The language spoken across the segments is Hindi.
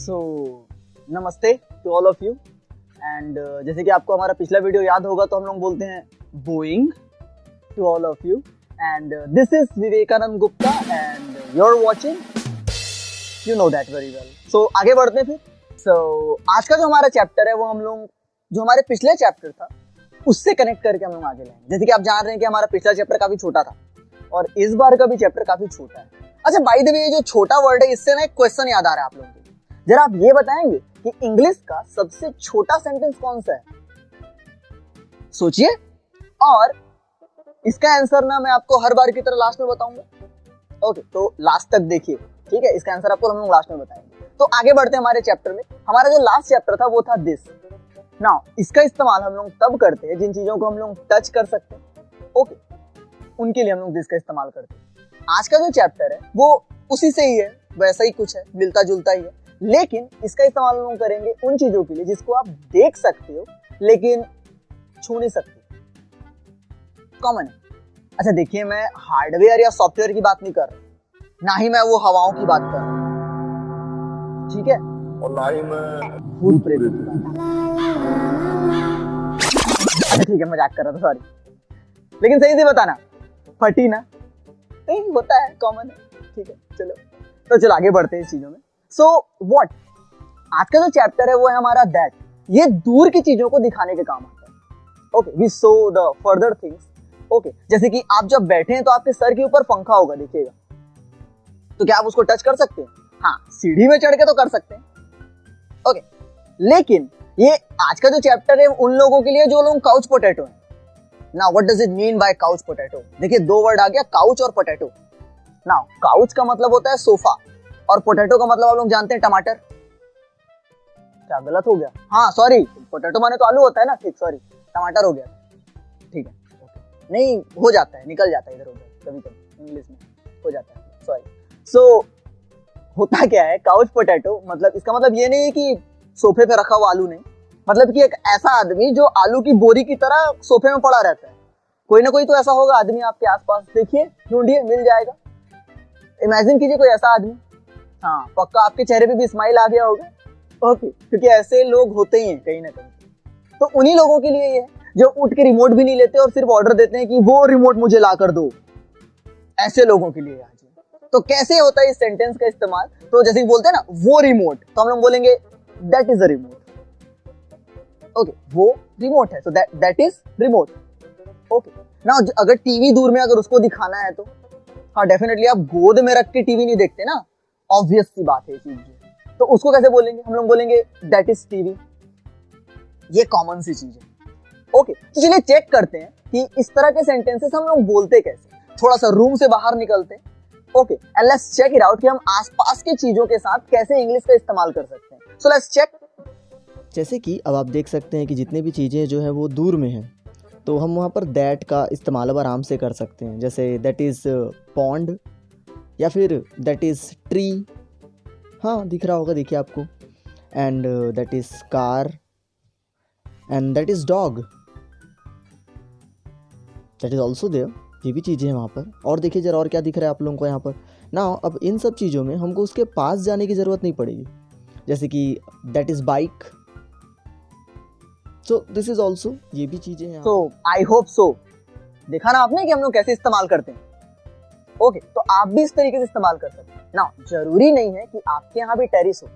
सो नमस्ते to all of you and जैसे कि आपको हमारा पिछला वीडियो याद होगा तो हम लोग बोलते हैं bowing to all of you and this is Vivekananda Gupta and you are watching you know that very well. So आगे बढ़ते हैं फिर। सो आज का जो हमारा चैप्टर है वो हम लोग जो हमारे पिछले चैप्टर था उससे कनेक्ट करके हम लोग आगे लाएंगे। जैसे कि आप जान रहे हैं कि हमारा पिछला चैप्टर काफी छोटा था और इस बार का भी चैप्टर काफी छोटा है। अच्छा बाय द वे, ये जो छोटा वर्ड है इससे ना एक क्वेश्चन याद आ रहा है आप लोगों को। जरा आप ये बताएंगे कि इंग्लिश का सबसे छोटा सेंटेंस कौन सा है? सोचिए और इसका आंसर ना मैं आपको हर बार की तरह लास्ट में बताऊंगा। ओके, तो लास्ट तक देखिए, ठीक है? इसका आंसर आपको हम लोग लास्ट में बताएंगे। तो आगे बढ़ते हैं हमारे चैप्टर में। हमारा जो लास्ट चैप्टर था वो था दिस। नाउ इसका इस्तेमाल हम लोग तब करते हैं जिन चीजों को हम लोग टच कर सकते हैं। ओके, उनके लिए हम लोग दिस का इस्तेमाल करते हैं। आज का जो चैप्टर है वो उसी से ही है, वैसा ही कुछ है, मिलता जुलता ही है, लेकिन इसका इस्तेमाल हम लोग करेंगे उन चीजों के लिए जिसको आप देख सकते हो लेकिन छू नहीं सकते, कॉमन है। अच्छा देखिए, मैं हार्डवेयर या सॉफ्टवेयर की बात नहीं कर रहा, ना ही मैं वो हवाओं की बात कर रहा हूं, ठीक है? और ना ही मैं भूत प्रेत की बात। अच्छा ठीक है, मजाक कर रहा था, सॉरी। लेकिन सही से बताना, फटी ना, नहीं होता है, कॉमन है, ठीक है? चलो तो चलो आगे बढ़ते हैं इस चीजों में। सो व्हाट, आज का जो चैप्टर है वो है हमारा दैट। ये दूर की चीजों को दिखाने के काम आता है। Okay, we show the further things. Okay, जैसे कि आप जब बैठे हैं तो आपके सर के ऊपर पंखा होगा, देखिएगा, तो क्या आप उसको टच कर सकते हैं? हाँ, सीढ़ी में चढ़ के तो कर सकते हैं। ओके, लेकिन ये आज का जो चैप्टर है उन लोगों के लिए जो लोग काउच पोटैटो हैं। Now what does it mean by couch potato? देखिए, दो वर्ड आ गया, काउच और पोटैटो। नाउ काउच का मतलब होता है सोफा और पोटैटो का मतलब आप लोग जानते हैं टमाटर। क्या गलत हो गया? हाँ सॉरी, पोटैटो माने तो आलू होता है ना, ठीक, सॉरी, टमाटर हो गया, ठीक है? नहीं, हो जाता है, निकल जाता है इधर उधर, कभी कभी इंग्लिश में हो जाता है, सॉरी। सो होता क्या है काउच पोटैटो, मतलब इसका मतलब ये नहीं है कि सोफे पे रखा हुआ आलू, नहीं, मतलब कि एक ऐसा आदमी जो आलू की बोरी की तरह सोफे में पड़ा रहता है। कोई ना कोई तो ऐसा होगा आदमी आपके आसपास, देखिए, ढूंढिए, मिल जाएगा। इमेजिन कीजिए कोई ऐसा आदमी, हाँ पक्का आपके चेहरे पे भी स्माइल आ गया होगा। ओके, क्योंकि ऐसे लोग होते ही हैं कहीं ना कहीं। तो उन्हीं लोगों के लिए ये है जो उठ के रिमोट भी नहीं लेते और सिर्फ ऑर्डर देते हैं कि वो रिमोट मुझे ला कर दो। ऐसे लोगों के लिए आज तो कैसे होता है इस सेंटेंस का इस्तेमाल? तो जैसे बोलते हैं ना वो रिमोट, तो हम लोग बोलेंगे that is a remote. Okay, वो रिमोट है, तो that is remote. Okay, now अगर टीवी दूर में अगर उसको दिखाना है तो हाँ डेफिनेटली आप गोद में रख के टीवी नहीं देखते ना, ऑब्वियस सी बात है ये चीज। तो उसको कैसे बोलेंगे? हम लोग बोलेंगे दैट इज टीवी। ये कॉमन सी चीज है। ओके, तो चलिए चेक करते हैं कि इस तरह के सेंटेंसेस हम लोग बोलते कैसे। थोड़ा सा रूम से बाहर निकलते हैं। Okay, and let's check it out कि हम आसपास की चीजों के साथ कैसे इंग्लिश का इस्तेमाल कर सकते हैं। So let's check. जैसे कि अब आप देख सकते हैं कि जितने भी चीज़ें जो है वो दूर में हैं, तो हम वहाँ पर दैट का इस्तेमाल अब आराम से कर सकते हैं। जैसे दैट इज़ पॉन्ड या फिर दैट इज़ ट्री, हाँ दिख रहा होगा, देखिए आपको। And that is car and that is dog, that is also there. ये भी चीज़ें हैं वहाँ पर। और देखिए जरा और क्या दिख रहा है आप लोगों को यहाँ पर ना। अब इन सब चीज़ों में हमको उसके पास जाने की ज़रूरत नहीं पड़ेगी। जैसे कि that is bike, so this is also, ये भी चीजें हैं। सो आई होप सो, देखा ना आपने कि हम लोग कैसे इस्तेमाल करते हैं। ओके, तो आप भी इस तरीके से इस्तेमाल कर सकते हैं ना। जरूरी नहीं है कि आपके यहाँ भी टेरिस हो,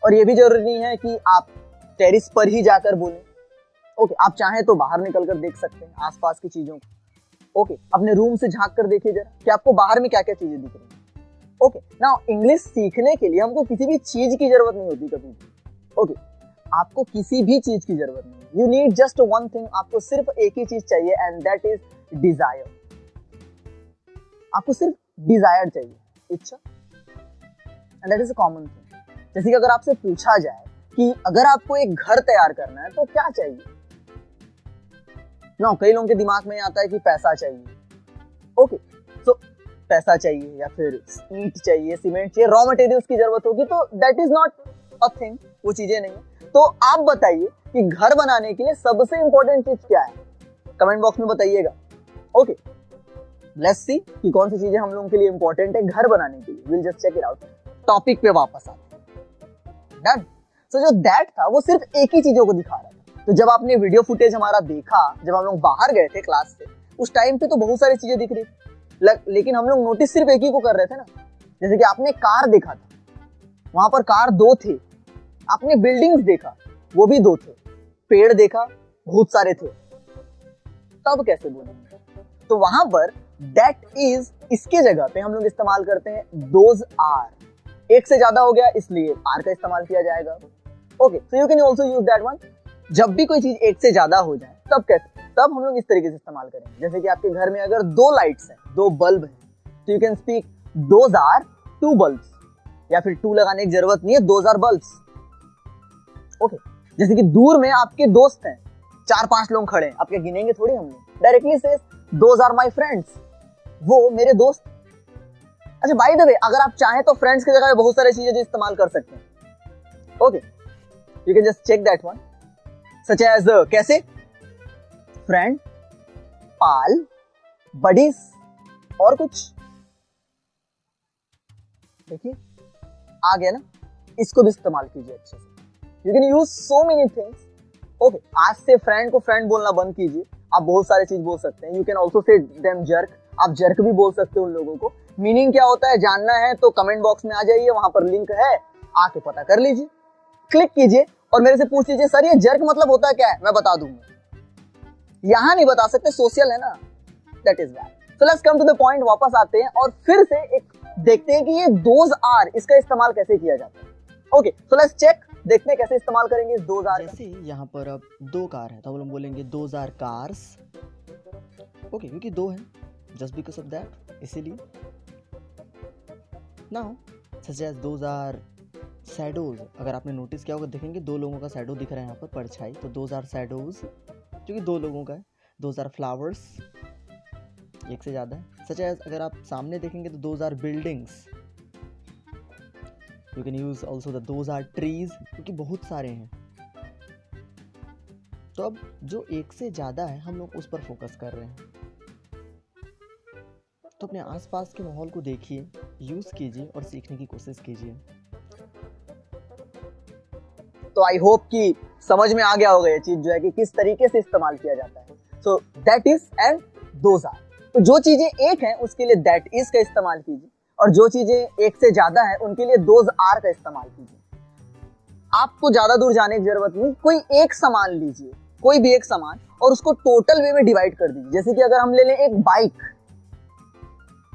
और ये भी जरूरी नहीं है कि आप टेरिस पर ही जाकर बोलें। ओके, आप चाहें तो बाहर निकल कर देख सकते हैं आसपास की चीजों को। ओके, अपने रूम से झांक कर देखिए जरा कि आपको बाहर में क्या क्या चीजें दिख रही हैं। ओके, नाउ इंग्लिश सीखने के लिए हमको किसी भी चीज की जरूरत नहीं होती कभी भी। ओके, आपको किसी भी चीज की जरूरत नहीं, you need just one thing, आपको सिर्फ एक ही चीज चाहिए एंड दैट इज डिजायर। आपको सिर्फ डिजायर चाहिए, इच्छा, and that is a common thing. जैसे कि अगर आपसे पूछा जाए कि अगर आपको एक घर तैयार करना है तो क्या चाहिए ना, कई लोगों के दिमाग में आता है कि पैसा चाहिए। ओके, सो पैसा चाहिए या फिर ईंट चाहिए, सीमेंट चाहिए, रॉ मटेरियल्स की जरूरत होगी, तो that is not a thing, वो चीजें नहीं है। तो आप बताइए कि घर बनाने के लिए सबसे इंपॉर्टेंट चीज क्या है? कमेंट बॉक्स में बताइएगा। ओके, लेट्स सी कि कौन सी चीजें हम लोगों के लिए इंपॉर्टेंट है घर बनाने के लिए। Will just check it out. Topic पे वापस आते हैं। डन। सो जो दैट था वो सिर्फ एक ही चीजों को दिखा रहा था। तो जब आपने वीडियो फुटेज हमारा देखा, जब हम लोग बाहर गए थे क्लास से, उस टाइम पे तो बहुत सारी चीजें दिख रही थी, लेकिन हम लोग नोटिस सिर्फ एक ही को कर रहे थे ना। जैसे कि आपने कार देखा था, वहां पर कार 2 थे, आपने बिल्डिंग्स देखा, वो भी 2 थे, पेड़ देखा, बहुत सारे थे, तब कैसे बोलेंगे? तो वहां पर दैट इज इसके जगह पे हम लोग इस्तेमाल करते हैं दोज आर। एक से ज्यादा हो गया इसलिए आर का इस्तेमाल किया जाएगा। Okay, so you can also use that one. जब भी कोई चीज एक से ज्यादा हो जाए तब कैसे? तब हम लोग इस तरीके से इस्तेमाल करेंगे। जैसे कि आपके घर में अगर 2 लाइट्स हैं, 2 बल्ब हैं, तो you can speak those are 2 bulbs, या फिर 2 लगाने की जरूरत नहीं है, दोज आर बल्ब्स। ओके, जैसे कि दूर में आपके दोस्त हैं, 4-5 लोग खड़े हैं, आपके गिनेंगे थोड़ी हम लोग, डायरेक्टली से दोज आर माय फ्रेंड्स, वो मेरे दोस्त। अच्छा, बाय द वे, अगर आप चाहें तो फ्रेंड्स की जगह बहुत सारी चीजें जो इस्तेमाल कर सकते हैं। Okay, you can just check that one, such as कैसे? फ्रेंड, पाल, बडीज, और कुछ देखिए आ गया ना, इसको भी इस्तेमाल कीजिए अच्छे से। You can use so many things. Okay, आज से फ्रेंड को फ्रेंड बोलना बंद कीजिए, आप बहुत सारी चीज बोल सकते हैं। You can also say them jerk, आप जर्क भी बोल सकते हो उन लोगों को। मीनिंग क्या होता है जानना है तो कमेंट बॉक्स में आ जाइए, वहां पर लिंक है, आके पता कर लीजिए, क्लिक कीजिए और मेरे से पूछ लीजिए सर ये जर्क मतलब होता क्या है, मैं बता दूंगा। यहां नहीं बता सकते, सोशल है ना, that is that. So let's come to the point, वापस आते हैं और फिर से एक देखते हैं कि ये दोज आर इसका इस्तेमाल कैसे किया जाता है। ओके, सो लेट्स चेक, देखते हैं कैसे इस्तेमाल करेंगे इस दोज आर। जैसे यहाँ पर अब 2 कार है तो हम लोग बोलेंगे दोज आर कार्स। ओके, क्योंकि 2 है, जस्ट बिकॉज ऑफ दैट, इसीलिए। Now such as those are shadows, अगर आपने नोटिस किया होगा, देखेंगे 2 लोगों का शैडो दिख रहा है यहाँ पर, परछाई, तो दोज आर शैडोज, क्योंकि 2 लोगों का है। दोज आर फ्लावर्स, एक से ज़्यादा है। सच एज अगर आप सामने देखेंगे तो those are buildings, you can use also the those are trees, क्योंकि बहुत सारे हैं। तो अब जो एक से ज़्यादा है हम लोग उस पर फोकस कर रहे हैं। तो अपने आसपास के माहौल को देखिए, यूज कीजिए और सीखने की कोशिश कीजिए। तो आई होप कि समझ में आ गया होगा ये चीज जो है कि किस तरीके से इस्तेमाल किया जाता है। So that is and those are. तो जो चीजें एक हैं उसके लिए दैट इज का इस्तेमाल कीजिए, और जो चीजें एक से ज्यादा है उनके लिए दोज आर का इस्तेमाल कीजिए। आपको ज्यादा दूर जाने की जरूरत नहीं, कोई एक सामान लीजिए, कोई भी एक सामान, और उसको टोटल वे में डिवाइड कर दीजिए। जैसे कि अगर हम ले लें एक बाइक,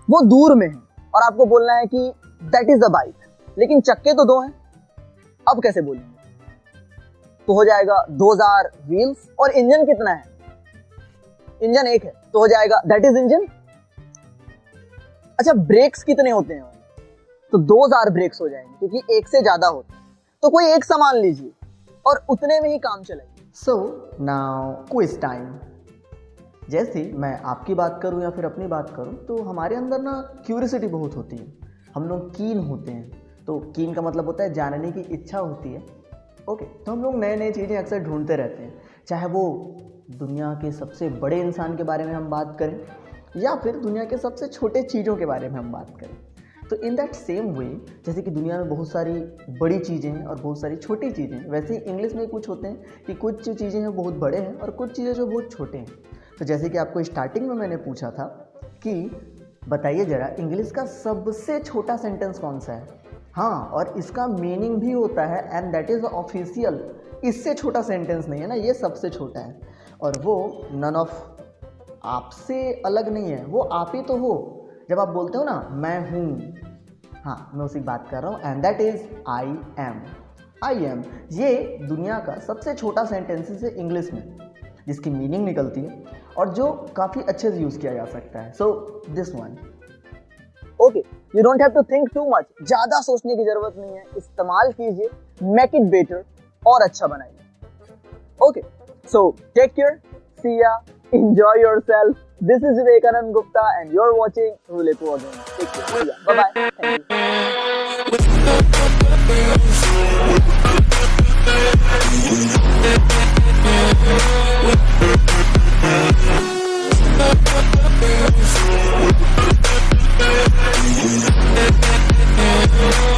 वो दूर में है और आपको बोलना है कि दैट इज द बाइक, लेकिन चक्के तो 2 हैं, अब कैसे बोलेंगे? तो हो जाएगा दोज आर व्हील्स। और इंजन कितना है? इंजन 1 है, तो हो जाएगा दैट इज इंजन। अच्छा, ब्रेक्स कितने होते हैं? तो दोज आर ब्रेक्स हो जाएंगे, क्योंकि एक से ज्यादा होते हैं। तो कोई एक सामान लीजिए और उतने में ही काम चलाइए। So now quiz time. जैसे मैं आपकी बात करूं या फिर अपनी बात करूं, तो हमारे अंदर ना क्यूरियोसिटी बहुत होती है, हम लोग कीन होते हैं। तो कीन का मतलब होता है जानने की इच्छा होती है। ओके, तो हम लोग नए नए चीज़ें अक्सर ढूंढते रहते हैं, चाहे वो दुनिया के सबसे बड़े इंसान के बारे में हम बात करें या फिर दुनिया के सबसे छोटे चीज़ों के बारे में हम बात करें। तो इन दैट सेम वे, जैसे कि दुनिया में बहुत सारी बड़ी चीज़ें हैं और बहुत सारी छोटी चीज़ें हैं, वैसे ही इंग्लिश में कुछ होते हैं कि कुछ जो चीज़ें हैं बहुत बड़े हैं और कुछ चीज़ें जो बहुत छोटे हैं। तो जैसे कि आपको स्टार्टिंग में मैंने पूछा था कि बताइए ज़रा इंग्लिश का सबसे छोटा सेंटेंस कौन सा है। हाँ, और इसका मीनिंग भी होता है एंड दैट इज़ ऑफिशियल। इससे छोटा सेंटेंस नहीं है ना, ये सबसे छोटा है, और वो नन ऑफ, आपसे अलग नहीं है, वो आप ही तो हो। जब आप बोलते हो ना मैं हूँ, हाँ मैं उसी बात कर रहा हूँ, and that is I am. I am ये दुनिया का सबसे छोटा सेंटेंस है इंग्लिश में, जिसकी मीनिंग निकलती है और जो काफ़ी अच्छे से यूज़ किया जा सकता है। So this one. Okay, you don't have to think too much, ज़्यादा सोचने की जरूरत नहीं है, इस्तेमाल कीजिए, मेक इट बेटर और अच्छा बनाइए। ओके, सो टेक केयर, सी या, enjoy yourself. This is Vivekanand Gupta and you're watching Rulepo again. Take care. Bye bye. Thank you.